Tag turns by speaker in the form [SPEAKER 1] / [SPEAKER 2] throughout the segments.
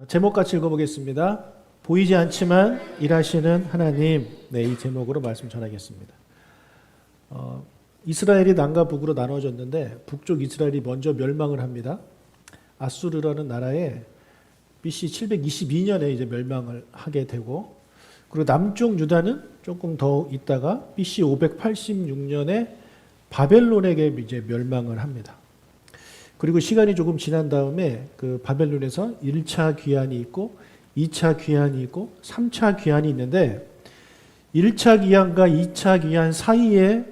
[SPEAKER 1] 제목 같이 읽어보겠습니다. 보이지 않지만 일하시는 하나님. 네, 이 제목으로 말씀 전하겠습니다. 이스라엘이 남과 북으로 나눠졌는데 북쪽 이스라엘이 먼저 멸망을 합니다. 아수르라는 나라에 BC 722년에 이제 멸망을 하게 되고, 그리고 남쪽 유다는 조금 더 있다가 BC 586년에 바벨론에게 이제 멸망을 합니다. 그리고 시간이 조금 지난 다음에 그 바벨론에서 1차 귀환이 있고 2차 귀환이 있고 3차 귀환이 있는데, 1차 귀환과 2차 귀환 사이에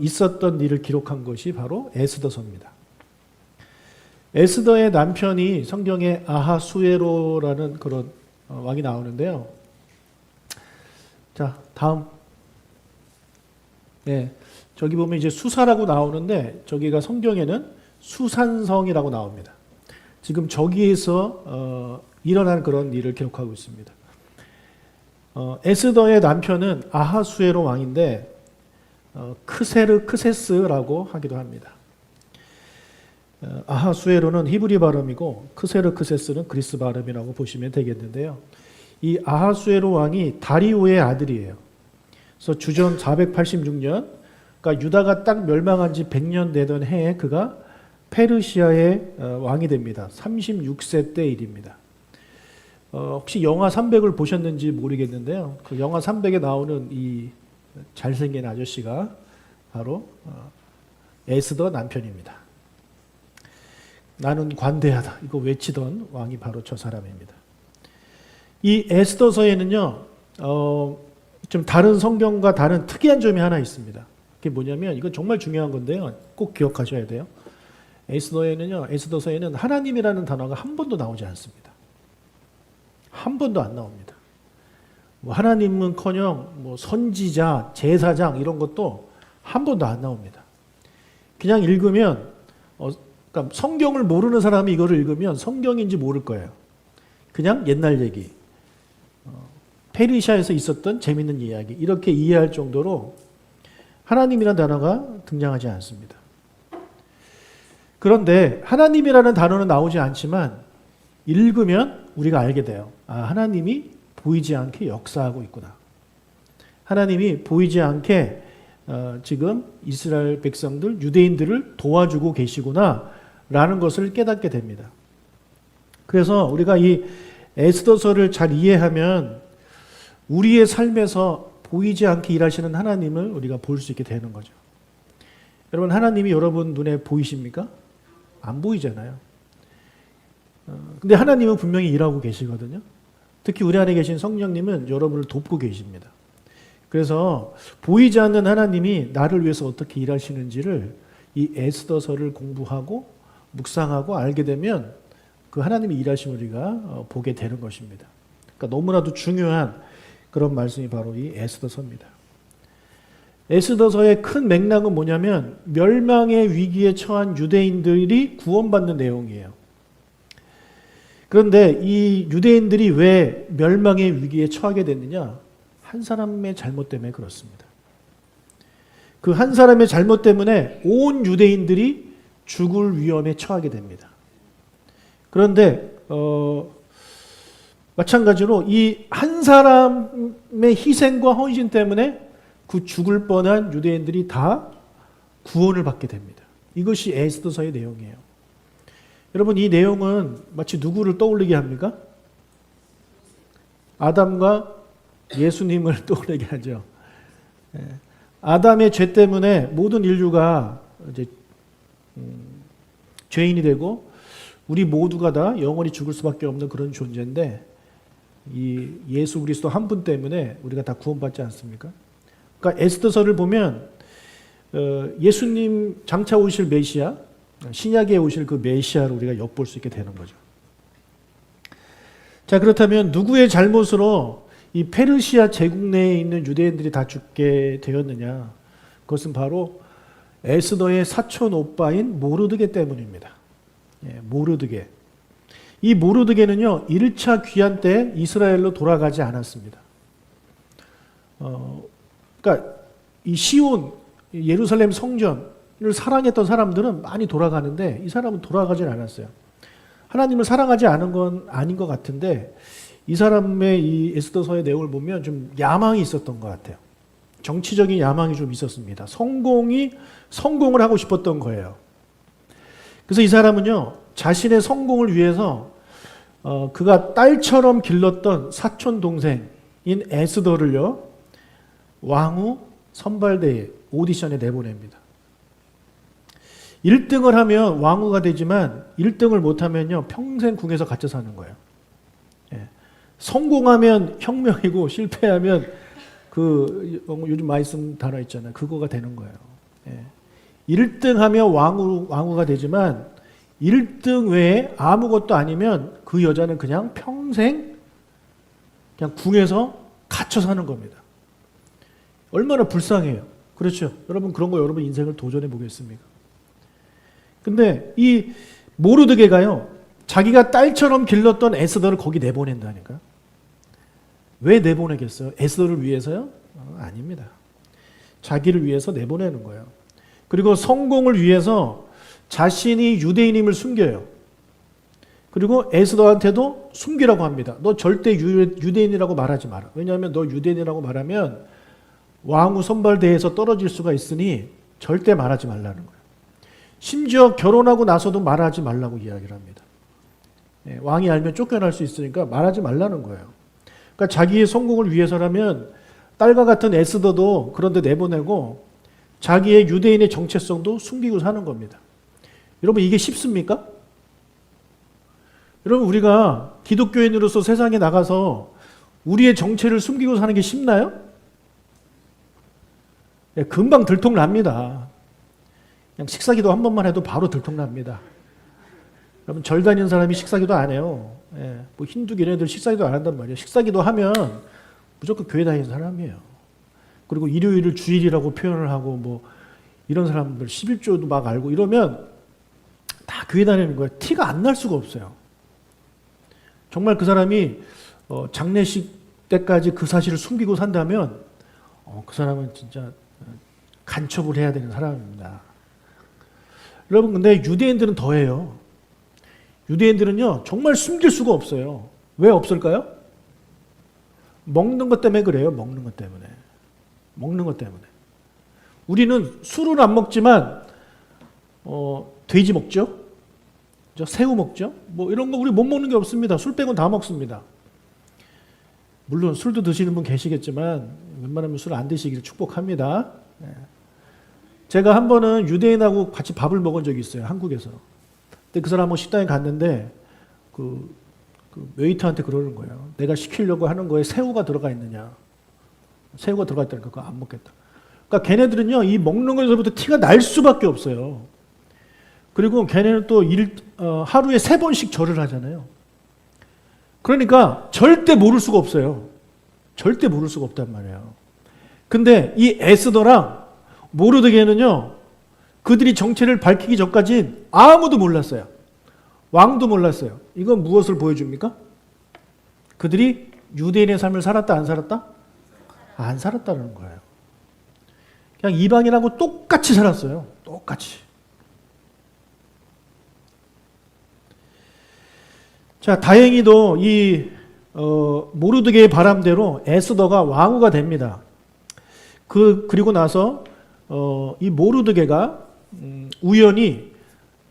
[SPEAKER 1] 있었던 일을 기록한 것이 바로 에스더서입니다. 에스더의 남편이 성경에 아하수에로라는 그런 왕이 나오는데요. 자, 다음. 네, 저기 보면 이제 수사라고 나오는데 저기가 성경에는 수산성이라고 나옵니다. 지금 저기에서 일어난 그런 일을 기록하고 있습니다. 에스더의 남편은 아하수에로 왕인데 크세르크세스라고 하기도 합니다. 아하수에로는 히브리 발음이고 크세르크세스는 그리스 발음이라고 보시면 되겠는데요. 이 아하수에로 왕이 다리오의 아들이에요. 그래서 주전 486년, 그러니까 유다가 딱 멸망한 지 100년 되던 해에 그가 페르시아의 왕이 됩니다. 36세 때 일입니다. 혹시 영화 300을 보셨는지 모르겠는데요. 그 영화 300에 나오는 이 잘생긴 아저씨가 바로 에스더 남편입니다. 나는 관대하다, 이거 외치던 왕이 바로 저 사람입니다. 이 에스더서에는요, 좀 다른 성경과 다른 특이한 점이 하나 있습니다. 그게 뭐냐면, 이건 정말 중요한 건데요. 꼭 기억하셔야 돼요. 에스더서에는 하나님이라는 단어가 한 번도 나오지 않습니다. 한 번도 안 나옵니다. 하나님은커녕 선지자, 제사장 이런 것도 한 번도 안 나옵니다. 그냥 읽으면, 그러니까 성경을 모르는 사람이 이거를 읽으면 성경인지 모를 거예요. 그냥 옛날 얘기, 페르시아에서 있었던 재밌는 이야기, 이렇게 이해할 정도로 하나님이라는 단어가 등장하지 않습니다. 그런데 하나님이라는 단어는 나오지 않지만 읽으면 우리가 알게 돼요. 아, 하나님이 보이지 않게 역사하고 있구나. 하나님이 보이지 않게 지금 이스라엘 백성들, 유대인들을 도와주고 계시구나 라는 것을 깨닫게 됩니다. 그래서 우리가 이 에스더서를 잘 이해하면 우리의 삶에서 보이지 않게 일하시는 하나님을 우리가 볼 수 있게 되는 거죠. 여러분, 하나님이 여러분 눈에 보이십니까? 안 보이잖아요. 근데 하나님은 분명히 일하고 계시거든요. 특히 우리 안에 계신 성령님은 여러분을 돕고 계십니다. 그래서 보이지 않는 하나님이 나를 위해서 어떻게 일하시는지를 이 에스더서를 공부하고 묵상하고 알게 되면 그 하나님의 일하심을 우리가 보게 되는 것입니다. 그러니까 너무나도 중요한 그런 말씀이 바로 이 에스더서입니다. 에스더서의 큰 맥락은 뭐냐면 멸망의 위기에 처한 유대인들이 구원받는 내용이에요. 그런데 이 유대인들이 왜 멸망의 위기에 처하게 됐느냐? 한 사람의 잘못 때문에 그렇습니다. 그 한 사람의 잘못 때문에 온 유대인들이 죽을 위험에 처하게 됩니다. 그런데 마찬가지로 이 한 사람의 희생과 헌신 때문에 그 죽을 뻔한 유대인들이 다 구원을 받게 됩니다. 이것이 에스더서의 내용이에요. 여러분, 이 내용은 마치 누구를 떠올리게 합니까? 아담과 예수님을 떠올리게 하죠. 아담의 죄 때문에 모든 인류가 이제 죄인이 되고 우리 모두가 다 영원히 죽을 수밖에 없는 그런 존재인데, 이 예수 그리스도 한 분 때문에 우리가 다 구원받지 않습니까? 그러니까 에스더서를 보면 예수님 장차 오실 메시아, 신약에 오실 그 메시아를 우리가 엿볼 수 있게 되는 거죠. 자, 그렇다면 누구의 잘못으로 이 페르시아 제국 내에 있는 유대인들이 다 죽게 되었느냐? 그것은 바로 에스더의 사촌 오빠인 모르드게 때문입니다. 모르드게. 이 모르드게는요, 1차 귀환 때 이스라엘로 돌아가지 않았습니다. 그러니까 이 시온, 예루살렘 성전을 사랑했던 사람들은 많이 돌아가는데 이 사람은 돌아가질 않았어요. 하나님을 사랑하지 않은 건 아닌 것 같은데 이 사람의 이 에스더서의 내용을 보면 좀 야망이 있었던 것 같아요. 정치적인 야망이 좀 있었습니다. 성공을 하고 싶었던 거예요. 그래서 이 사람은요, 자신의 성공을 위해서 그가 딸처럼 길렀던 사촌 동생인 에스더를요, 왕후 선발대회 오디션에 내보냅니다. 1등을 하면 왕후가 되지만 1등을 못하면요, 평생 궁에서 갇혀 사는 거예요. 예. 성공하면 혁명이고 실패하면 요즘 많이 쓰는 단어 있잖아요. 그거가 되는 거예요. 예. 1등 하면 왕후가 되지만 1등 외에 아무것도 아니면 그 여자는 그냥 평생 그냥 궁에서 갇혀 사는 겁니다. 얼마나 불쌍해요. 그렇죠. 여러분 그런 거 여러분 인생을 도전해 보겠습니까? 근데 이 모르드게가요, 자기가 딸처럼 길렀던 에스더를 거기 내보낸다니까요. 왜 내보내겠어요? 에스더를 위해서요? 아닙니다. 자기를 위해서 내보내는 거예요. 그리고 성공을 위해서 자신이 유대인임을 숨겨요. 그리고 에스더한테도 숨기라고 합니다. 너 절대 유대인이라고 말하지 마라. 왜냐하면 너 유대인이라고 말하면 왕후 선발대회에서 떨어질 수가 있으니 절대 말하지 말라는 거예요. 심지어 결혼하고 나서도 말하지 말라고 이야기를 합니다. 왕이 알면 쫓겨날 수 있으니까 말하지 말라는 거예요. 그러니까 자기의 성공을 위해서라면 딸과 같은 에스더도 그런데 내보내고 자기의 유대인의 정체성도 숨기고 사는 겁니다. 여러분 이게 쉽습니까? 여러분 우리가 기독교인으로서 세상에 나가서 우리의 정체를 숨기고 사는 게 쉽나요? 금방 들통납니다. 그냥 식사기도 한 번만 해도 바로 들통납니다. 여러분 절 다니는 사람이 식사기도 안 해요. 뭐 힌두 걔네들 식사기도 안 한단 말이에요. 식사기도 하면 무조건 교회 다니는 사람이에요. 그리고 일요일을 주일이라고 표현을 하고 뭐 이런 사람들 11조도 막 알고 이러면 다 교회 다니는 거예요. 티가 안 날 수가 없어요. 정말 그 사람이 장례식 때까지 그 사실을 숨기고 산다면 그 사람은 진짜 간첩을 해야 되는 사람입니다. 여러분 근데 유대인들은 더해요. 유대인들은요 정말 숨길 수가 없어요. 왜 없을까요? 먹는 것 때문에 그래요. 먹는 것 때문에. 우리는 술은 안 먹지만 돼지 먹죠. 새우 먹죠. 뭐 이런 거 우리 못 먹는 게 없습니다. 술 빼고는 다 먹습니다. 물론 술도 드시는 분 계시겠지만 웬만하면 술 안 드시기를 축복합니다. 제가 한 번은 유대인하고 같이 밥을 먹은 적이 있어요. 한국에서. 근데 그 사람하고 식당에 갔는데 그 웨이터한테 그러는 거예요. 내가 시키려고 하는 거에 새우가 들어가 있느냐. 새우가 들어가 있다니까 그거 안 먹겠다. 그러니까 걔네들은요 이 먹는 거에서부터 티가 날 수밖에 없어요. 그리고 걔네는 또 하루에 3번씩 절을 하잖아요. 그러니까 절대 모를 수가 없어요. 절대 모를 수가 없단 말이에요. 근데 이 에스더랑 모르드게는요, 그들이 정체를 밝히기 전까지 아무도 몰랐어요. 왕도 몰랐어요. 이건 무엇을 보여줍니까? 그들이 유대인의 삶을 살았다, 안 살았다? 안 살았다는 거예요. 그냥 이방인하고 똑같이 살았어요. 똑같이. 자, 다행히도 이 모르드게의 바람대로 에스더가 왕후가 됩니다. 그리고 나서 이 모르드게가 우연히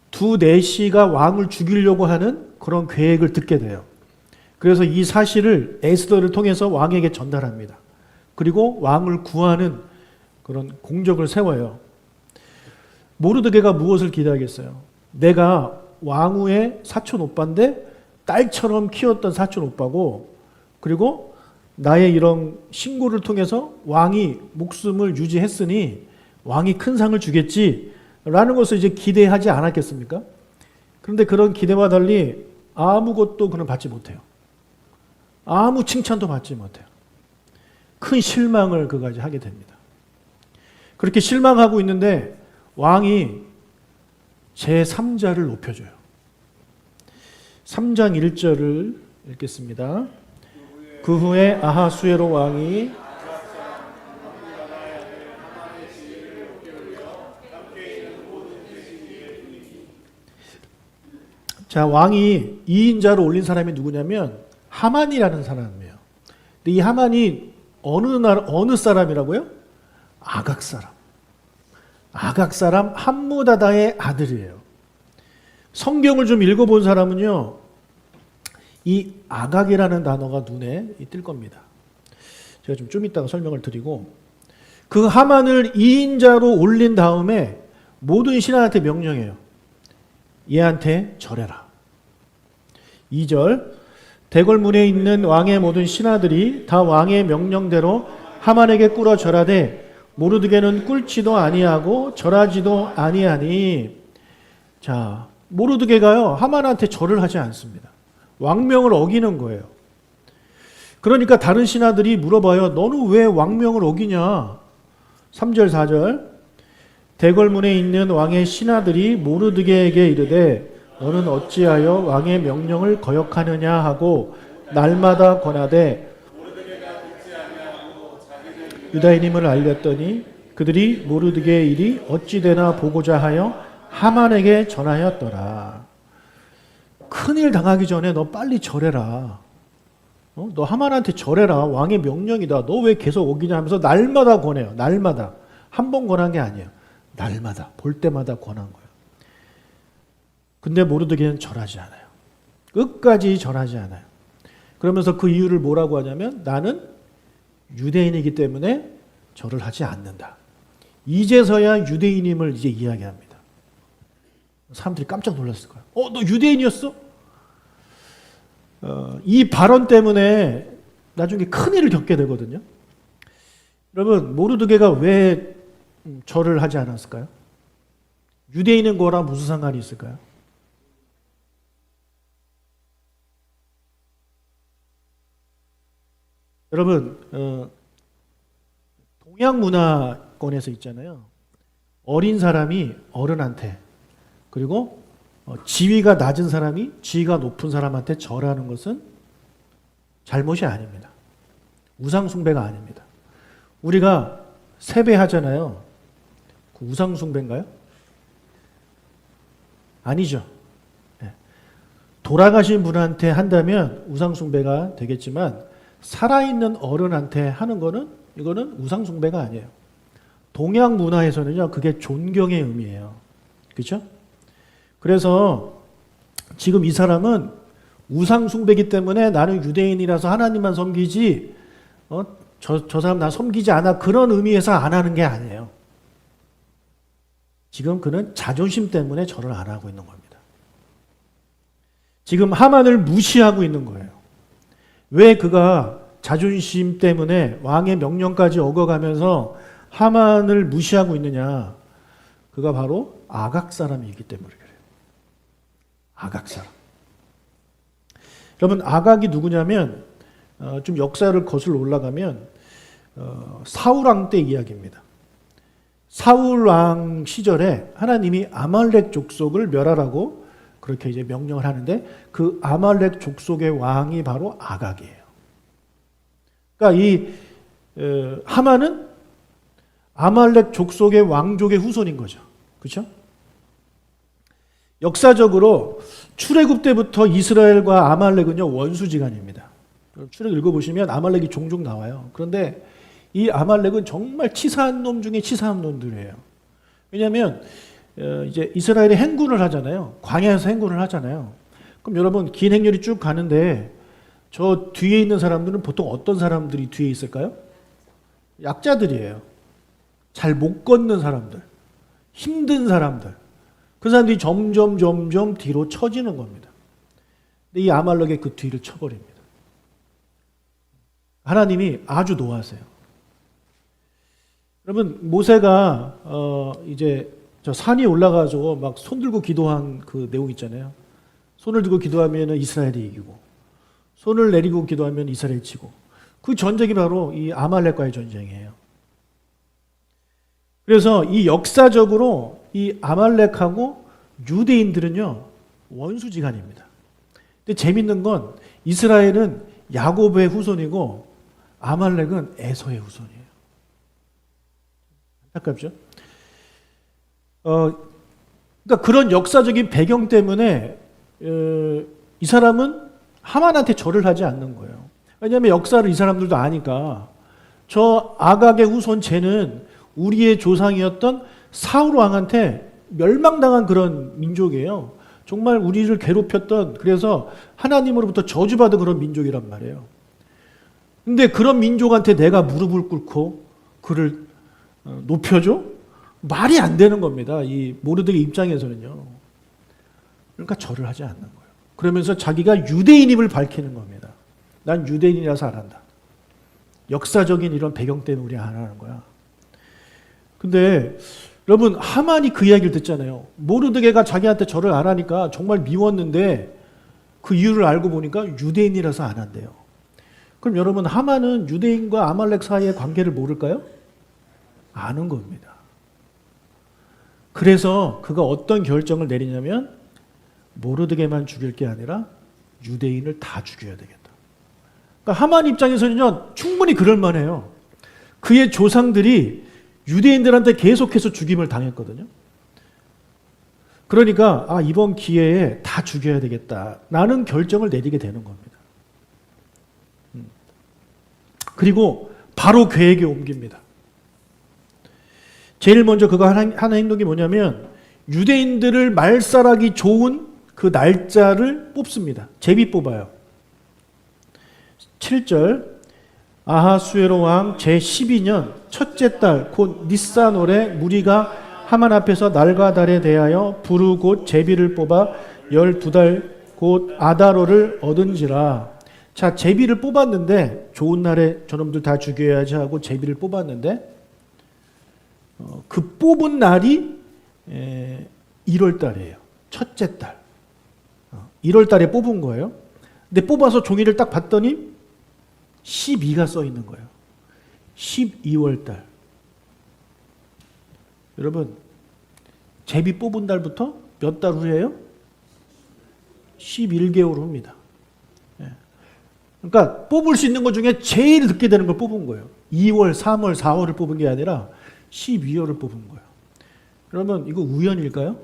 [SPEAKER 1] 두 내시가 왕을 죽이려고 하는 그런 계획을 듣게 돼요. 그래서 이 사실을 에스더를 통해서 왕에게 전달합니다. 그리고 왕을 구하는 그런 공적을 세워요. 모르드게가 무엇을 기대하겠어요? 내가 왕후의 사촌 오빠인데 딸처럼 키웠던 사촌 오빠고, 그리고 나의 이런 신고를 통해서 왕이 목숨을 유지했으니 왕이 큰 상을 주겠지라는 것을 이제 기대하지 않았겠습니까? 그런데 그런 기대와 달리 아무것도 그는 받지 못해요. 아무 칭찬도 받지 못해요. 큰 실망을 그가 이제 하게 됩니다. 그렇게 실망하고 있는데 왕이 제3자를 높여줘요. 3장 1절을 읽겠습니다. 그 후에 아하수에로 왕이 자, 왕이 2인자로 올린 사람이 누구냐면 하만이라는 사람이에요. 근데 이 하만이 어느 사람이라고요? 아각 사람. 아각 사람 함무다다의 아들이에요. 성경을 좀 읽어본 사람은요, 이 아각이라는 단어가 눈에 띌 겁니다. 제가 좀 이따가 설명을 드리고, 그 하만을 2인자로 올린 다음에 모든 신하한테 명령해요. 얘한테 절해라. 2절, 대궐문에 있는 왕의 모든 신하들이 다 왕의 명령대로 하만에게 꿇어 절하되 모르드게는 꿇지도 아니하고 절하지도 아니하니. 자, 모르드게가요 하만한테 절을 하지 않습니다. 왕명을 어기는 거예요. 그러니까 다른 신하들이 물어봐요. 너는 왜 왕명을 어기냐? 3절 4절, 대궐문에 있는 왕의 신하들이 모르드게에게 이르되 너는 어찌하여 왕의 명령을 거역하느냐 하고 날마다 권하되 유다인임을 알렸더니 그들이 모르드게의 일이 어찌 되나 보고자 하여 하만에게 전하였더라. 큰일 당하기 전에 너 빨리 절해라. 너 하만한테 절해라. 왕의 명령이다. 너 왜 계속 오기냐 하면서 날마다 권해요. 날마다. 한 번 권한 게 아니에요. 날마다. 볼 때마다 권한 거예요. 근데 모르드게는 절하지 않아요. 끝까지 절하지 않아요. 그러면서 그 이유를 뭐라고 하냐면 나는 유대인이기 때문에 절을 하지 않는다. 이제서야 유대인임을 이제 이야기합니다. 사람들이 깜짝 놀랐을 거예요. 너 유대인이었어? 이 발언 때문에 나중에 큰일을 겪게 되거든요. 여러분, 모르드게가 왜 절을 하지 않았을까요? 유대인인 거랑 무슨 상관이 있을까요? 여러분, 동양 문화권에서 있잖아요. 어린 사람이 어른한테, 그리고 지위가 낮은 사람이 지위가 높은 사람한테 절하는 것은 잘못이 아닙니다. 우상 숭배가 아닙니다. 우리가 세배하잖아요. 그 우상 숭배인가요? 아니죠. 돌아가신 분한테 한다면 우상 숭배가 되겠지만 살아있는 어른한테 하는 거는 이거는 우상 숭배가 아니에요. 동양 문화에서는요, 그게 존경의 의미예요. 그렇죠? 그래서 지금 이 사람은 우상 숭배이기 때문에 나는 유대인이라서 하나님만 섬기지, 저 사람 나 섬기지 않아, 그런 의미에서 안 하는 게 아니에요. 지금 그는 자존심 때문에 절을 안 하고 있는 겁니다. 지금 하만을 무시하고 있는 거예요. 왜 그가 자존심 때문에 왕의 명령까지 어겨가면서 하만을 무시하고 있느냐? 그가 바로 아각 사람이기 때문에 그래요. 아각 사람. 여러분, 아각이 누구냐면 좀 역사를 거슬러 올라가면 사울 왕 때 이야기입니다. 사울 왕 시절에 하나님이 아말렉 족속을 멸하라고 그렇게 이제 명령을 하는데 그 아말렉 족속의 왕이 바로 아각이에요. 그러니까 이 하만은 아말렉 족속의 왕족의 후손인 거죠. 그렇죠? 역사적으로 출애굽 때부터 이스라엘과 아말렉은요 원수지간입니다. 출애굽 읽어보시면 아말렉이 종종 나와요. 그런데 이 아말렉은 정말 치사한 놈 중에 치사한 놈들이에요. 왜냐하면 이제 이스라엘이 행군을 하잖아요. 광야에서 행군을 하잖아요. 그럼 여러분 긴 행렬이 쭉 가는데 저 뒤에 있는 사람들은 보통 어떤 사람들이 뒤에 있을까요? 약자들이에요. 잘 못 걷는 사람들, 힘든 사람들. 그 사람들이 점점 뒤로 처지는 겁니다. 근데 이 아말렉의 그 뒤를 쳐버립니다. 하나님이 아주 노하세요. 여러분 모세가 이제 저 산이 올라가서 막 손 들고 기도한 그 내용 있잖아요. 손을 들고 기도하면 이스라엘이 이기고 손을 내리고 기도하면 이스라엘 치고 그 전쟁이 바로 이 아말렉과의 전쟁이에요. 그래서 이 역사적으로 이 아말렉하고 유대인들은요 원수지간입니다. 근데 재밌는 건 이스라엘은 야곱의 후손이고 아말렉은 에서의 후손이에요. 안타깝죠? 그러니까 그런 역사적인 배경 때문에 이 사람은 하만한테 절을 하지 않는 거예요. 왜냐하면 역사를 이 사람들도 아니까 저 아각의 후손 쟤는 우리의 조상이었던 사울 왕한테 멸망당한 그런 민족이에요. 정말 우리를 괴롭혔던, 그래서 하나님으로부터 저주받은 그런 민족이란 말이에요. 근데 그런 민족한테 내가 무릎을 꿇고 그를 높여줘? 말이 안 되는 겁니다. 이 모르드게 입장에서는요. 그러니까 절을 하지 않는 거예요. 그러면서 자기가 유대인임을 밝히는 겁니다. 난 유대인이라서 안 한다. 역사적인 이런 배경 때문에 우리 안 하는 거야. 근데 여러분, 하만이 그 이야기를 듣잖아요. 모르드게가 자기한테 절을 안 하니까 정말 미웠는데 그 이유를 알고 보니까 유대인이라서 안 한대요. 그럼 여러분, 하만은 유대인과 아말렉 사이의 관계를 모를까요? 아는 겁니다. 그래서 그가 어떤 결정을 내리냐면 모르드게만 죽일 게 아니라 유대인을 다 죽여야 되겠다. 그러니까 하만 입장에서는요, 충분히 그럴 만해요. 그의 조상들이 유대인들한테 계속해서 죽임을 당했거든요. 그러니까 이번 기회에 다 죽여야 되겠다라는 결정을 내리게 되는 겁니다. 그리고 바로 계획에 옮깁니다. 제일 먼저 그가 하는 행동이 뭐냐면 유대인들을 말살하기 좋은 그 날짜를 뽑습니다. 제비 뽑아요. 7절 아하수에로 왕 제12년 첫째 달 곧 니산월에 무리가 하만 앞에서 날과 달에 대하여 부르 곧 제비를 뽑아 12달 곧 아다로를 얻은지라. 자, 제비를 뽑았는데 좋은 날에 저놈들 다 죽여야지 하고 제비를 뽑았는데 그 뽑은 날이 1월 달이에요. 첫째 달. 1월 달에 뽑은 거예요. 근데 뽑아서 종이를 딱 봤더니 12가 써 있는 거예요. 12월 달. 여러분, 제비 뽑은 달부터 몇 달 후에요? 11개월 후입니다. 그러니까 뽑을 수 있는 것 중에 제일 늦게 되는 걸 뽑은 거예요. 2월, 3월, 4월을 뽑은 게 아니라 12월을 뽑은 거예요. 그러면 이거 우연일까요?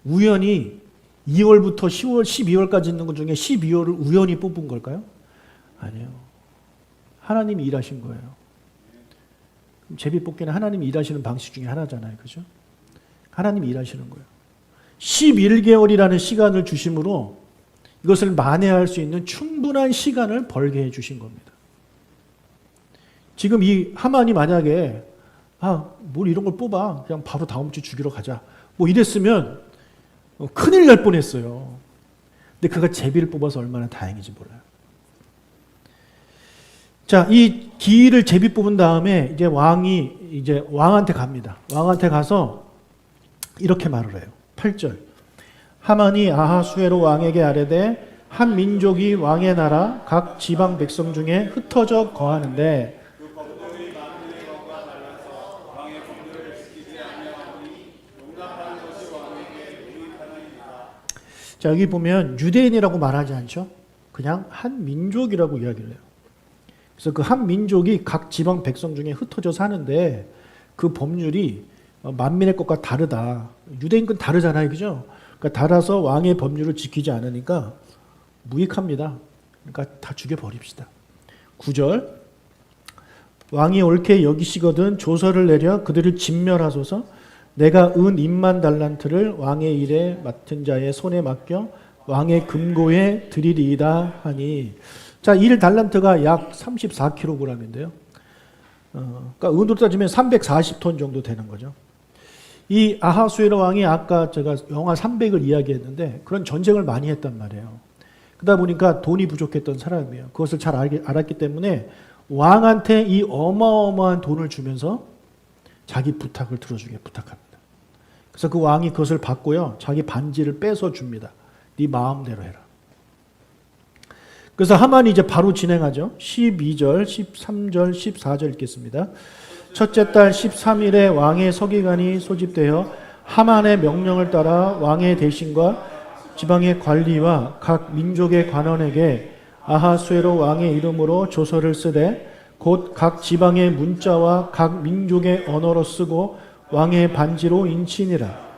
[SPEAKER 1] 우연히 2월부터 10월, 12월까지 있는 것 중에 12월을 우연히 뽑은 걸까요? 아니에요. 하나님이 일하신 거예요. 제비 뽑기는 하나님이 일하시는 방식 중에 하나잖아요. 그죠? 하나님이 일하시는 거예요. 11개월이라는 시간을 주심으로 이것을 만회할 수 있는 충분한 시간을 벌게 해 주신 겁니다. 지금 이 하만이 만약에 뭘 이런 걸 뽑아 그냥 바로 다음 주 죽이러 가자 뭐 이랬으면 큰일 날 뻔했어요. 근데 그가 제비를 뽑아서 얼마나 다행인지 몰라요. 자, 이 기일을 제비 뽑은 다음에 이제 왕이 왕한테 갑니다. 왕한테 가서 이렇게 말을 해요. 8절. 하만이 아하수에로 왕에게 아뢰되 한 민족이 왕의 나라 각 지방 백성 중에 흩어져 거하는데 자, 여기 보면 유대인이라고 말하지 않죠? 그냥 한 민족이라고 이야기를 해요. 그래서 그 한 민족이 각 지방 백성 중에 흩어져 사는데 그 법률이 만민의 것과 다르다. 유대인 건 다르잖아요. 그죠? 그러니까 달아서 왕의 법률을 지키지 않으니까 무익합니다. 그러니까 다 죽여버립시다. 9절 왕이 옳게 여기시거든 조서를 내려 그들을 진멸하소서. 내가 은 2만 달란트를 왕의 일에 맡은 자의 손에 맡겨 왕의 금고에 드리리이다 하니. 자, 1달란트가 약 34kg인데요. 그러니까 은으로 따지면 340톤 정도 되는 거죠. 이 아하수에로 왕이 아까 제가 영하 300을 이야기했는데 그런 전쟁을 많이 했단 말이에요. 그러다 보니까 돈이 부족했던 사람이에요. 그것을 잘 알았기 때문에 왕한테 이 어마어마한 돈을 주면서 자기 부탁을 들어주게 부탁합니다. 그래서 그 왕이 그것을 받고요. 자기 반지를 뺏어 줍니다. 네 마음대로 해라. 그래서 하만이 이제 바로 진행하죠. 12절, 13절, 14절 읽겠습니다. 첫째 달 13일에 왕의 서기관이 소집되어 하만의 명령을 따라 왕의 대신과 지방의 관리와 각 민족의 관원에게 아하수에로 왕의 이름으로 조서를 쓰되 곧 각 지방의 문자와 각 민족의 언어로 쓰고 왕의 반지로 인치니라.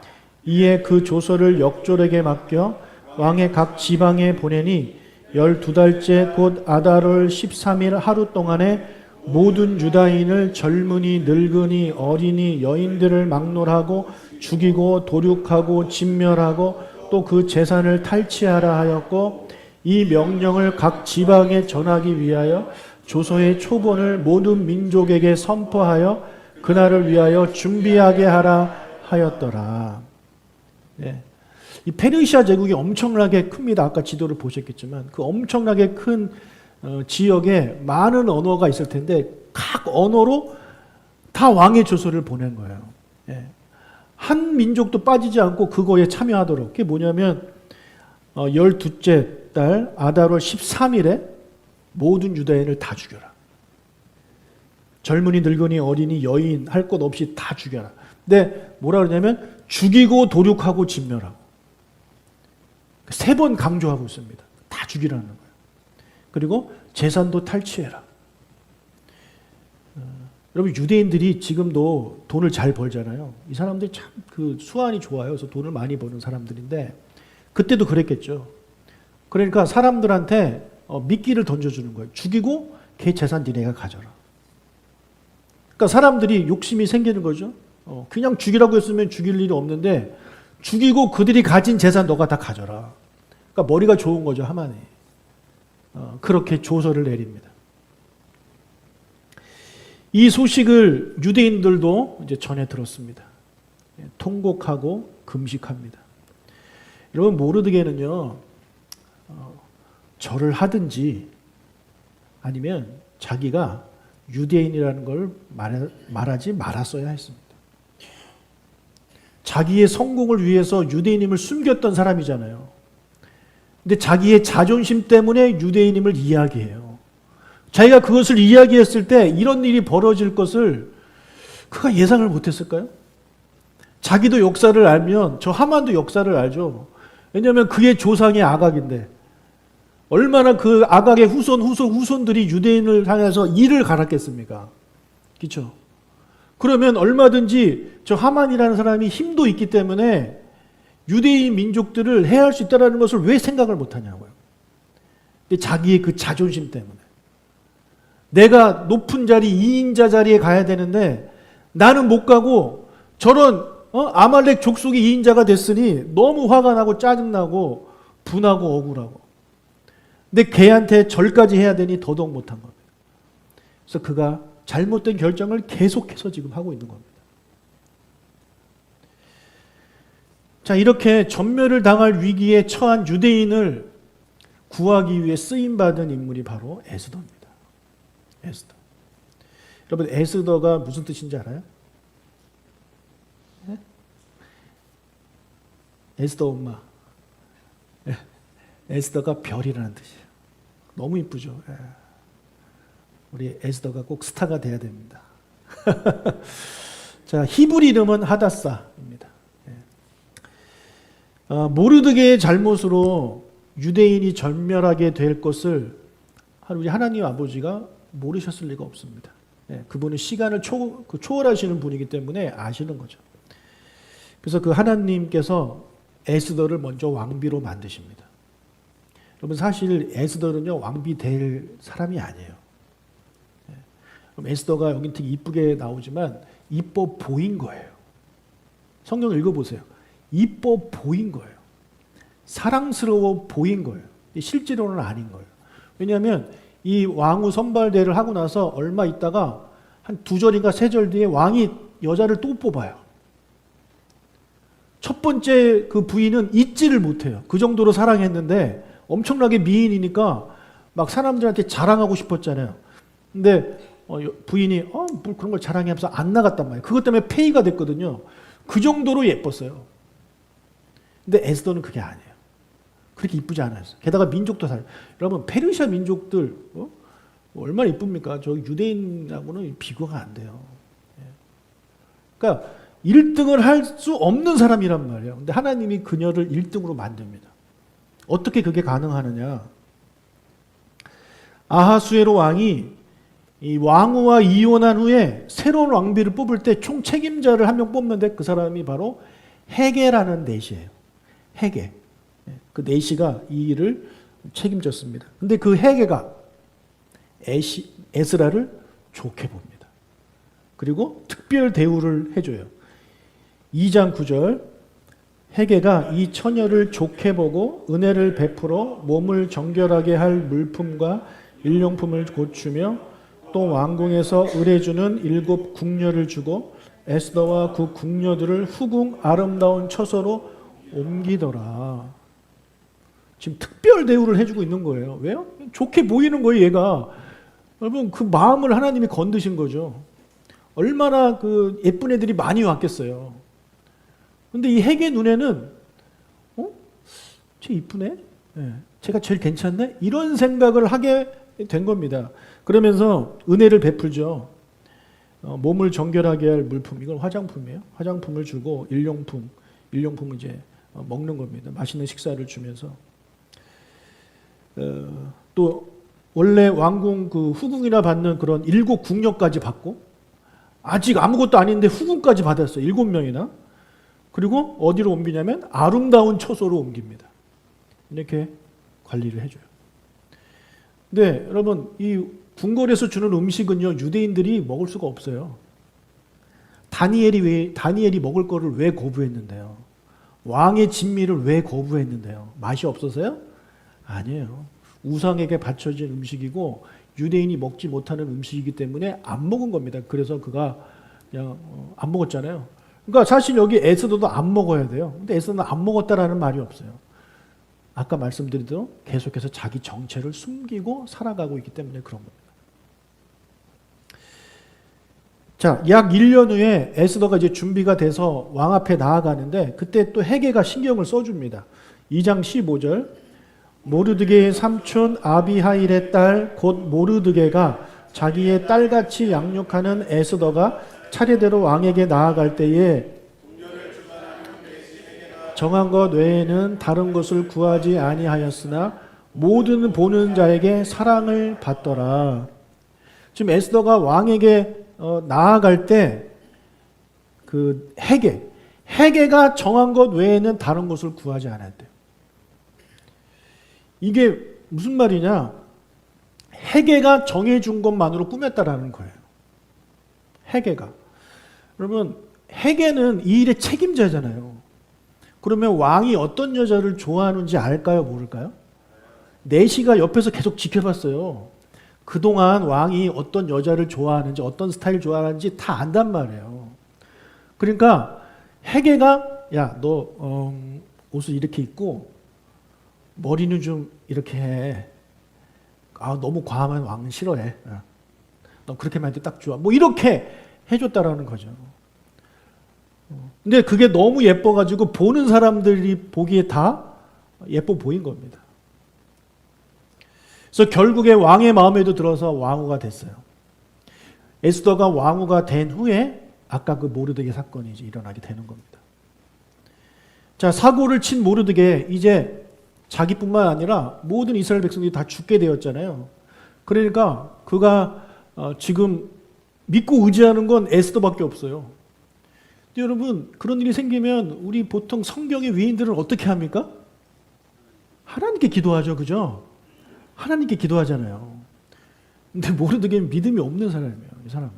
[SPEAKER 1] 이에 그 조서를 역졸에게 맡겨 왕의 각 지방에 보내니 12달째 곧 아달월 13일 하루 동안에 모든 유다인을 젊은이 늙은이 어린이 여인들을 막론하고 죽이고 도륙하고 진멸하고 또 그 재산을 탈취하라 하였고, 이 명령을 각 지방에 전하기 위하여 조서의 초본을 모든 민족에게 선포하여 그날을 위하여 준비하게 하라 하였더라. 네. 이 페르시아 제국이 엄청나게 큽니다. 아까 지도를 보셨겠지만 그 엄청나게 큰 지역에 많은 언어가 있을 텐데 각 언어로 다 왕의 조서를 보낸 거예요. 예. 한 민족도 빠지지 않고 그거에 참여하도록. 그게 뭐냐면 12째 달 아달월 13일에 모든 유다인을 다 죽여라. 젊은이 늙은이 어린이 여인 할 것 없이 다 죽여라. 근데 뭐라 그러냐면 죽이고 도륙하고 진멸하고. 3번 강조하고 있습니다. 다 죽이라는 거예요. 그리고 재산도 탈취해라. 여러분 유대인들이 지금도 돈을 잘 벌잖아요. 이 사람들이 참 그 수완이 좋아요. 그래서 돈을 많이 버는 사람들인데 그때도 그랬겠죠. 그러니까 사람들한테 미끼를 던져주는 거예요. 죽이고 걔 재산 니네가 가져라. 그러니까 사람들이 욕심이 생기는 거죠. 그냥 죽이라고 했으면 죽일 일이 없는데 죽이고 그들이 가진 재산 너가 다 가져라. 그러니까 머리가 좋은 거죠, 하만이. 그렇게 조서를 내립니다. 이 소식을 유대인들도 이제 전해 들었습니다. 통곡하고 금식합니다. 여러분 모르드게는요, 절을 하든지 아니면 자기가 유대인이라는 걸 말하지 말았어야 했습니다. 자기의 성공을 위해서 유대인임을 숨겼던 사람이잖아요. 근데 자기의 자존심 때문에 유대인임을 이야기해요. 자기가 그것을 이야기했을 때 이런 일이 벌어질 것을 그가 예상을 못했을까요? 자기도 역사를 알면 저 하만도 역사를 알죠. 왜냐하면 그의 조상이 아각인데 얼마나 그 아각의 후손들이 유대인을 향해서 이를 갈았겠습니까? 그렇죠? 그러면 얼마든지 저 하만이라는 사람이 힘도 있기 때문에 유대인 민족들을 해할 수 있다는 것을 왜 생각을 못하냐고요. 근데 자기의 그 자존심 때문에. 내가 높은 자리, 2인자 자리에 가야 되는데 나는 못 가고 저런 아말렉 족속이 2인자가 됐으니 너무 화가 나고 짜증나고 분하고 억울하고. 근데 걔한테 절까지 해야 되니 더더욱 못한 겁니다. 그래서 그가 잘못된 결정을 계속해서 지금 하고 있는 겁니다. 자, 이렇게 전멸을 당할 위기에 처한 유대인을 구하기 위해 쓰임받은 인물이 바로 에스더입니다. 에스더. 여러분 에스더가 무슨 뜻인지 알아요? 네? 에스더 엄마. 에스더가 별이라는 뜻이에요. 너무 이쁘죠. 우리 에스더가 꼭 스타가 돼야 됩니다. 자, 히브리 이름은 하다사입니다. 모르드게의 잘못으로 유대인이 전멸하게 될 것을 우리 하나님 아버지가 모르셨을 리가 없습니다. 그분은 시간을 초월하시는 분이기 때문에 아시는 거죠. 그래서 그 하나님께서 에스더를 먼저 왕비로 만드십니다. 여러분 사실 에스더는요 왕비 될 사람이 아니에요. 그럼 에스더가 여기 되게 이쁘게 나오지만 이뻐 보인 거예요. 성경 읽어보세요. 이뻐 보인 거예요. 사랑스러워 보인 거예요. 실제로는 아닌 거예요. 왜냐하면 이 왕후 선발대를 하고 나서 얼마 있다가 한 2절인가 3절 뒤에 왕이 여자를 또 뽑아요. 첫 번째 그 부인은 잊지를 못해요. 그 정도로 사랑했는데 엄청나게 미인이니까 막 사람들한테 자랑하고 싶었잖아요. 근데 부인이 뭐 그런 걸 자랑해 하면서 안 나갔단 말이에요. 그것 때문에 폐위가 됐거든요. 그 정도로 예뻤어요. 근데 에스더는 그게 아니에요. 그렇게 이쁘지 않았어요. 게다가 민족도 다르요. 여러분 페르시아 민족들 얼마나 이쁩니까? 저 유대인하고는 비교가 안 돼요. 그러니까 1등을 할 수 없는 사람이란 말이에요. 근데 하나님이 그녀를 1등으로 만듭니다. 어떻게 그게 가능하느냐? 아하수에로 왕이 이 왕후와 이혼한 후에 새로운 왕비를 뽑을 때 총 책임자를 한 명 뽑는데 그 사람이 바로 헤게라는 내시예요. 헤게. 그 내시가 이 일을 책임졌습니다. 근데 그 헤게가 에스라를 좋게 봅니다. 그리고 특별 대우를 해줘요. 2장 9절 헤게가 이 처녀를 좋게 보고 은혜를 베풀어 몸을 정결하게 할 물품과 일용품을 고추며 또 왕궁에서 의뢰주는 7 궁녀를 주고 에스더와 그 궁녀들을 후궁 아름다운 처소로 옮기더라. 지금 특별 대우를 해주고 있는 거예요. 왜요? 좋게 보이는 거예요, 얘가. 여러분, 그 마음을 하나님이 건드신 거죠. 얼마나 그 예쁜 애들이 많이 왔겠어요. 근데 이 헤게 눈에는, 쟤 이쁘네? 네. 쟤가 제일 괜찮네? 이런 생각을 하게 된 겁니다. 그러면서 은혜를 베풀죠. 몸을 정결하게 할 물품, 이건 화장품이에요. 화장품을 주고 일용품은 이제 먹는 겁니다. 맛있는 식사를 주면서. 또 원래 왕궁 그 후궁이나 받는 그런 7 궁녀까지 받고 아직 아무것도 아닌데 후궁까지 받았어요. 7명이나. 그리고 어디로 옮기냐면 아름다운 처소로 옮깁니다. 이렇게 관리를 해줘요. 근데 여러분 이 궁궐에서 주는 음식은요 유대인들이 먹을 수가 없어요. 다니엘이 먹을 거를 왜 거부했는데요? 왕의 진미를 왜 거부했는데요? 맛이 없어서요? 아니에요. 우상에게 바쳐진 음식이고 유대인이 먹지 못하는 음식이기 때문에 안 먹은 겁니다. 그래서 그가 그냥 안 먹었잖아요. 그러니까 사실 여기 에스더도 안 먹어야 돼요. 근데 에스더는 안 먹었다라는 말이 없어요. 아까 말씀드린 대로 계속해서 자기 정체를 숨기고 살아가고 있기 때문에 그런 겁니다. 자, 약 1년 후에 에스더가 이제 준비가 돼서 왕 앞에 나아가는데 그때 또 헤게가 신경을 써줍니다. 2장 15절 모르드게의 삼촌 아비하일의 딸 곧 모르드게가 자기의 딸같이 양육하는 에스더가 차례대로 왕에게 나아갈 때에 정한 것 외에는 다른 것을 구하지 아니하였으나 모든 보는 자에게 사랑을 받더라. 지금 에스더가 왕에게 나아갈 때 그 헤게가 정한 것 외에는 다른 것을 구하지 않았대요. 이게 무슨 말이냐? 헤게가 정해준 것만으로 꾸몄다라는 거예요. 헤게가. 여러분, 헤게는 이 일의 책임자잖아요. 그러면 왕이 어떤 여자를 좋아하는지 알까요? 모를까요? 내시가 옆에서 계속 지켜봤어요. 그동안 왕이 어떤 여자를 좋아하는지 어떤 스타일 좋아하는지 다 안단 말이에요. 그러니까 헤게가 야, 너 옷을 이렇게 입고 머리는 좀 이렇게 해. 아, 너무 과하면 왕은 싫어해. 너 그렇게만 해도 딱 좋아. 뭐 이렇게 해줬다라는 거죠. 근데 그게 너무 예뻐가지고 보는 사람들이 보기에 다 예뻐 보인 겁니다. 그래서 결국에 왕의 마음에도 들어서 왕후가 됐어요. 에스더가 왕후가 된 후에 아까 그 모르드게 사건이 이제 일어나게 되는 겁니다. 자, 사고를 친 모르드게 이제 자기뿐만 아니라 모든 이스라엘 백성들이 다 죽게 되었잖아요. 그러니까 그가 지금 믿고 의지하는 건 에스더밖에 없어요. 근데 여러분 그런 일이 생기면 우리 보통 성경의 위인들은 어떻게 합니까? 하나님께 기도하죠. 그죠? 하나님께 기도하잖아요. 근데 모르드게는 믿음이 없는 사람이에요. 이 사람은.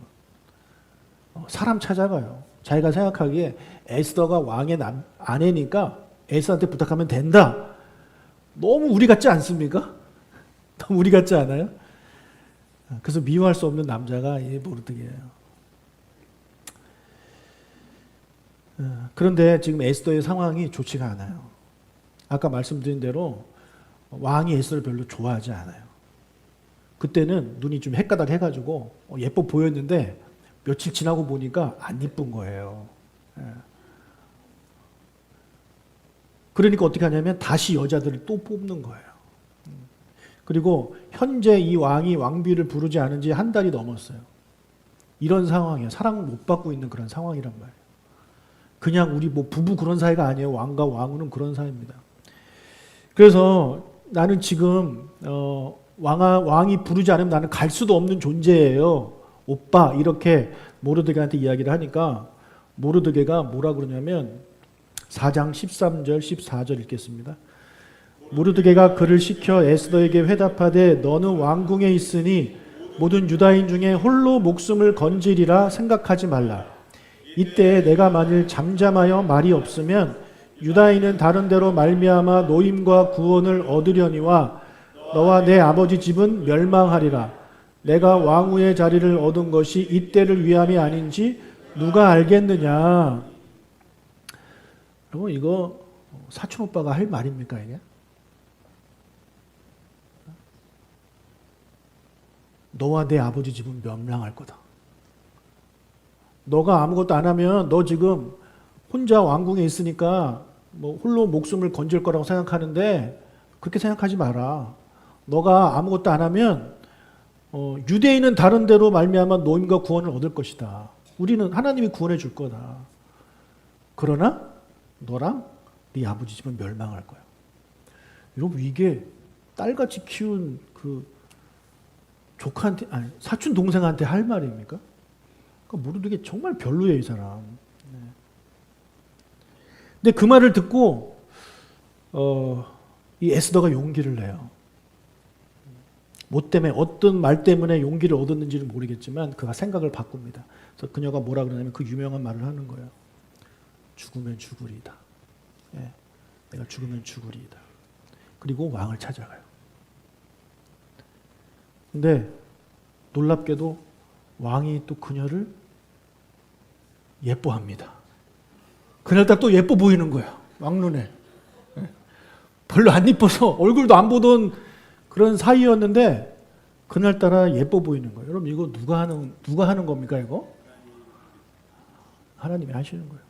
[SPEAKER 1] 사람 찾아가요. 자기가 생각하기에 에스더가 왕의 아내니까 에스더한테 부탁하면 된다. 너무 우리 같지 않습니까? 너무 우리 같지 않아요? 그래서 미워할 수 없는 남자가 이 모르드게예요. 그런데 지금 에스더의 상황이 좋지가 않아요. 아까 말씀드린 대로 왕이 에스더를 별로 좋아하지 않아요. 그때는 눈이 좀 헷가닥 해가지고 예뻐 보였는데 며칠 지나고 보니까 안 이쁜 거예요. 그러니까 어떻게 하냐면 다시 여자들을 또 뽑는 거예요. 그리고 현재 이 왕이 왕비를 부르지 않은 지 한 달이 넘었어요. 이런 상황이에요. 사랑을 못 받고 있는 그런 상황이란 말이에요. 그냥 우리 뭐 부부 그런 사이가 아니에요. 왕과 왕후는 그런 사이입니다. 그래서 나는 지금 왕이 부르지 않으면 나는 갈 수도 없는 존재예요. 오빠 이렇게 모르드게한테 이야기를 하니까 모르드게가 뭐라 그러냐면 4장 13절 14절 읽겠습니다. 모르드게가 그를 시켜 에스더에게 회답하되 너는 왕궁에 있으니 모든 유다인 중에 홀로 목숨을 건지리라 생각하지 말라. 이때 내가 만일 잠잠하여 말이 없으면 유다인은 다른 데로 말미암아 노임과 구원을 얻으려니와 너와 내 아버지 집은 멸망하리라. 내가 왕후의 자리를 얻은 것이 이때를 위함이 아닌지 누가 알겠느냐. 여러분 이거 사촌 오빠가 할 말입니까 이게? 너와 내 아버지 집은 멸망할 거다. 너가 아무것도 안 하면 너 지금 혼자 왕궁에 있으니까 뭐 홀로 목숨을 건질 거라고 생각하는데 그렇게 생각하지 마라. 너가 아무것도 안 하면 유대인은 다른 데로 말미암아 노임과 구원을 얻을 것이다. 우리는 하나님이 구원해 줄 거다. 그러나 너랑 네 아버지 집은 멸망할 거야. 여러분 이게 딸같이 키운 그 조카한테 아니 사촌 동생한테 할 말입니까? 그러니까 모르게 정말 별로예요 이 사람. 근데 그 말을 듣고 이 에스더가 용기를 내요. 뭐 때문에 어떤 말 때문에 용기를 얻었는지는 모르겠지만 그가 생각을 바꿉니다. 그래서 그녀가 뭐라 그러냐면 그 유명한 말을 하는 거예요. 죽으면 죽으리이다. 예, 내가 죽으면 죽으리이다. 그리고 왕을 찾아가요. 근데 놀랍게도 왕이 또 그녀를 예뻐합니다. 그날따라 또 예뻐 보이는 거야. 왕 눈에. 별로 안 이뻐서 얼굴도 안 보던 그런 사이였는데 그날따라 예뻐 보이는 거예요. 여러분 이거 누가 하는 겁니까 이거? 하나님이 하시는 거예요.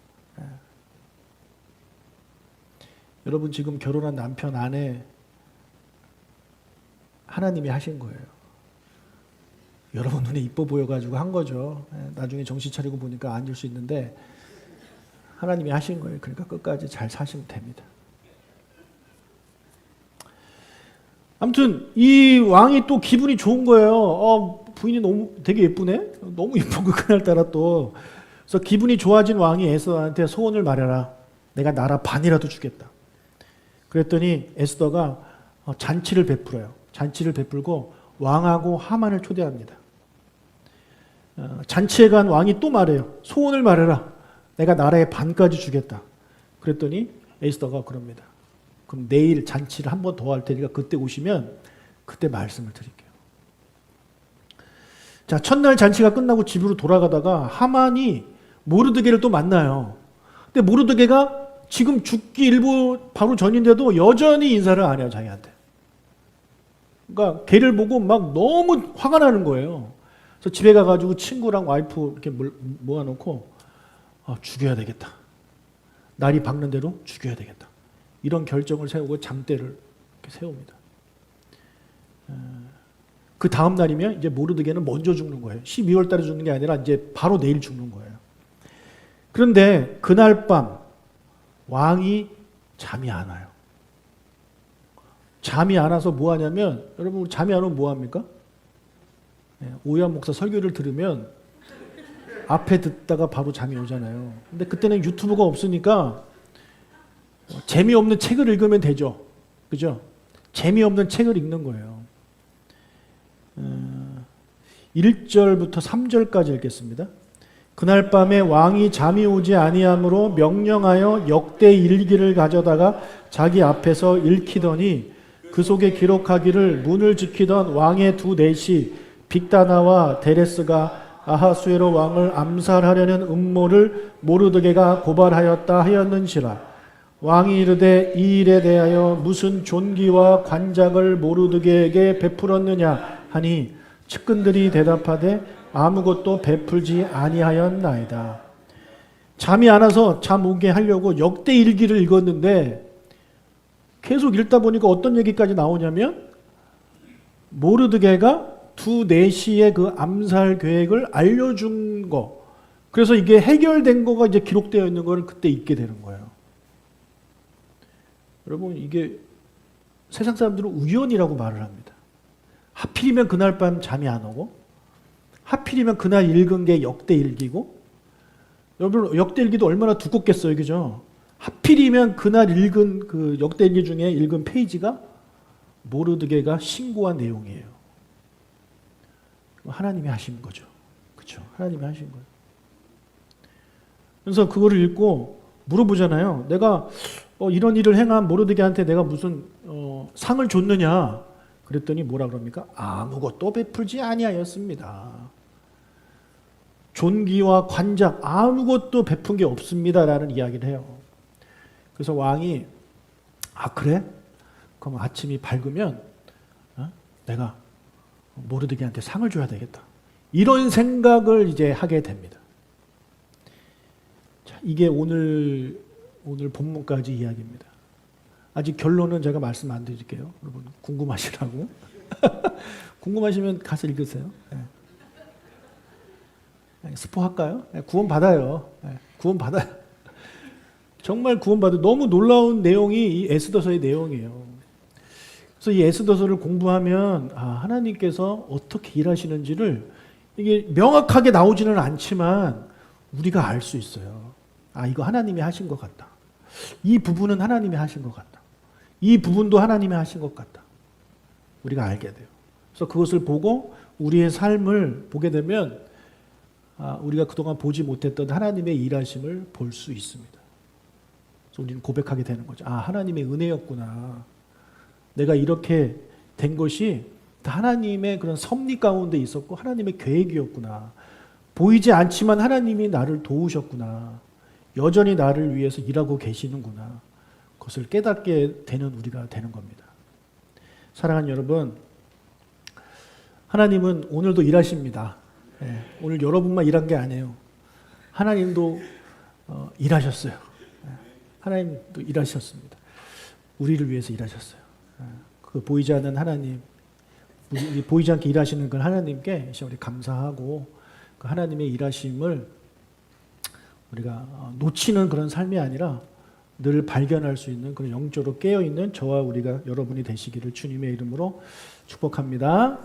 [SPEAKER 1] 여러분 지금 결혼한 남편 아내 하나님이 하신 거예요. 여러분 눈에 이뻐 보여가지고 한 거죠. 나중에 정신 차리고 보니까 아닐 수 있는데 하나님이 하신 거예요. 그러니까 끝까지 잘 사시면 됩니다. 아무튼 이 왕이 또 기분이 좋은 거예요. 부인이 너무 되게 예쁘네. 너무 예쁘고 그날따라 또 그래서 기분이 좋아진 왕이 에스더한테 소원을 말해라. 내가 나라 반이라도 주겠다. 그랬더니 에스더가 잔치를 베풀어요. 잔치를 베풀고 왕하고 하만을 초대합니다. 잔치에 간 왕이 또 말해요. 소원을 말해라. 내가 나라의 반까지 주겠다. 그랬더니 에스더가 그럽니다. 그럼 내일 잔치를 한 번 더 할 테니까 그때 오시면 그때 말씀을 드릴게요. 자, 첫날 잔치가 끝나고 집으로 돌아가다가 하만이 모르드게를 또 만나요. 근데 모르드게가 지금 죽기 일부 바로 전인데도 여전히 인사를 안 해요, 자기한테. 그러니까 걔를 보고 막 너무 화가 나는 거예요. 그래서 집에 가가지고 친구랑 와이프 이렇게 모아놓고 죽여야 되겠다. 날이 밝는 대로 죽여야 되겠다. 이런 결정을 세우고 장대를 이렇게 세웁니다. 그 다음 날이면 이제 모르드게는 먼저 죽는 거예요. 12월 달에 죽는 게 아니라 이제 바로 내일 죽는 거예요. 그런데 그날 밤 왕이 잠이 안 와요. 잠이 안 와서 뭐 하냐면 여러분 잠이 안 오면 뭐 합니까? 오유환 목사 설교를 들으면 앞에 듣다가 바로 잠이 오잖아요. 근데 그때는 유튜브가 없으니까 재미없는 책을 읽으면 되죠. 그죠? 재미없는 책을 읽는 거예요. 1절부터 3절까지 읽겠습니다. 그날 밤에 왕이 잠이 오지 아니하므로 명령하여 역대 일기를 가져다가 자기 앞에서 읽히더니 그 속에 기록하기를 문을 지키던 왕의 두 내시 빅다나와 데레스가 아하수에로 왕을 암살하려는 음모를 모르드게가 고발하였다 하였는지라. 왕이 이르되 이 일에 대하여 무슨 존귀와 관작을 모르드게에게 베풀었느냐 하니 측근들이 대답하되 아무것도 베풀지 아니하였나이다. 잠이 안 와서 잠 오게 하려고 역대 일기를 읽었는데 계속 읽다 보니까 어떤 얘기까지 나오냐면 모르드게가 두 내시의 그 암살 계획을 알려준 거. 그래서 이게 해결된 거가 이제 기록되어 있는 거를 그때 읽게 되는 거예요. 여러분 이게 세상 사람들은 우연이라고 말을 합니다. 하필이면 그날 밤 잠이 안 오고 하필이면 그날 읽은 게 역대 일기고 여러분 역대 일기도 얼마나 두껍겠어요. 그죠? 하필이면 그날 읽은 그 역대기 중에 읽은 페이지가 모르드게가 신고한 내용이에요. 하나님이 하신 거죠. 그렇죠? 하나님이 하신 거예요. 그래서 그거를 읽고 물어보잖아요. 내가 이런 일을 행한 모르드게한테 내가 무슨 상을 줬느냐? 그랬더니 뭐라 그럽니까? 아무것도 베풀지 아니하였습니다. 존귀와 관작 아무것도 베푼 게 없습니다라는 이야기를 해요. 그래서 왕이 그래? 그럼 아침이 밝으면 내가 모르드게한테 상을 줘야 되겠다. 이런 생각을 이제 하게 됩니다. 자, 이게 오늘 본문까지 이야기입니다. 아직 결론은 제가 말씀 안 드릴게요. 여러분 궁금하시라고. 궁금하시면 가서 읽으세요. 네. 스포할까요? 네, 구원 받아요. 네, 구원 받아요. 정말 구원 받아요. 너무 놀라운 내용이 이 에스더서의 내용이에요. 그래서 이 에스더서를 공부하면 하나님께서 어떻게 일하시는지를 이게 명확하게 나오지는 않지만 우리가 알 수 있어요. 이거 하나님이 하신 것 같다. 이 부분은 하나님이 하신 것 같다. 이 부분도 하나님이 하신 것 같다. 우리가 알게 돼요. 그래서 그것을 보고 우리의 삶을 보게 되면 우리가 그동안 보지 못했던 하나님의 일하심을 볼 수 있습니다. 그래서 우리는 고백하게 되는 거죠. 하나님의 은혜였구나. 내가 이렇게 된 것이 다 하나님의 그런 섭리 가운데 있었고 하나님의 계획이었구나. 보이지 않지만 하나님이 나를 도우셨구나. 여전히 나를 위해서 일하고 계시는구나. 그것을 깨닫게 되는 우리가 되는 겁니다. 사랑하는 여러분, 하나님은 오늘도 일하십니다. 오늘 여러분만 일한 게 아니에요. 하나님도 일하셨어요. 하나님도 일하셨습니다. 우리를 위해서 일하셨어요. 그 보이지 않는 하나님, 우리 보이지 않게 일하시는 그 하나님께 우리 감사하고 그 하나님의 일하심을 우리가 놓치는 그런 삶이 아니라 늘 발견할 수 있는 그런 영적으로 깨어있는 저와 우리가 여러분이 되시기를 주님의 이름으로 축복합니다.